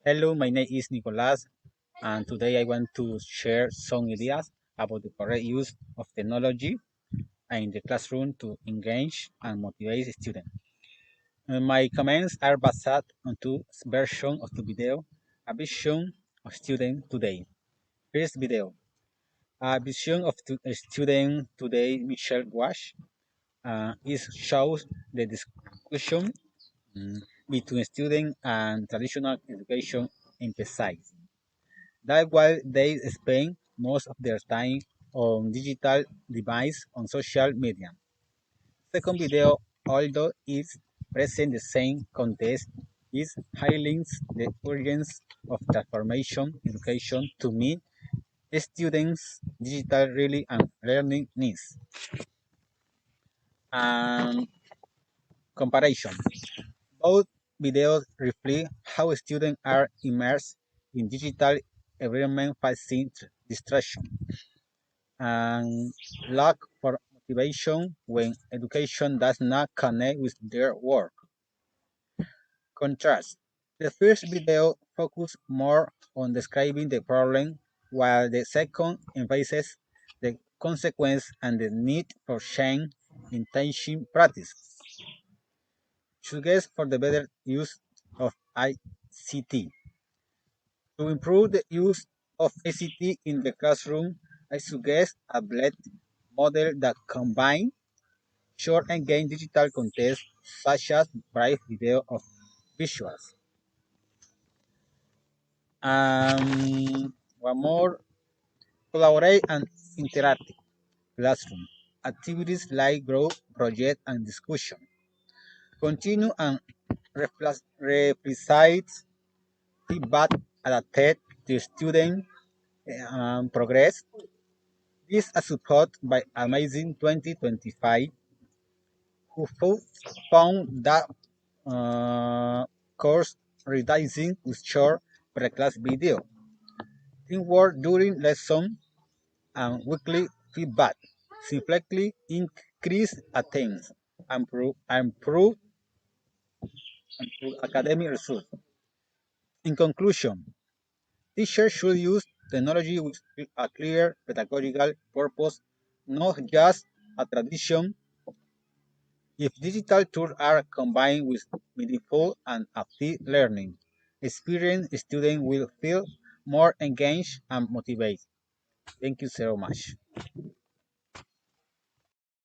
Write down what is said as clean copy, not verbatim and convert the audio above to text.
Hello, my name is Nicolas, and today I want to share some ideas about the correct use of technology in the classroom to engage and motivate students. My comments are based on two versions of the video, a vision of student today. First video, a vision of a student today, Michelle Wash, is shows the discussion mm, between student and traditional education emphasize that while they spend most of their time on digital device on social media. Second video, although it presents the same context, it highlights the urgence of transformation education to meet students' digital really and learning needs. And comparison. Both videos reflect how students are immersed in digital environment facing distraction and lack for motivation when education does not connect with their work. Contrast. The first video focuses more on describing the problem, while the second emphasizes the consequence and the need for change in teaching practice. Suggest for the better use of ICT. To improve the use of ICT in the classroom, I suggest a blend model that combines short and gain digital content such as brief video of visuals. One more, collaborate and interactive classroom. Activities like group, project, and discussion. Continue and replicate feedback adapted to student progress. This is supported by Amazing 2025, who found that course revising with short pre-class video, teamwork during lesson, and weekly feedback significantly increase attendance and improve academic results. In conclusion, teachers should use technology with a clear pedagogical purpose, not just a tradition. If digital tools are combined with meaningful and active learning, experienced students will feel more engaged and motivated. Thank you so much.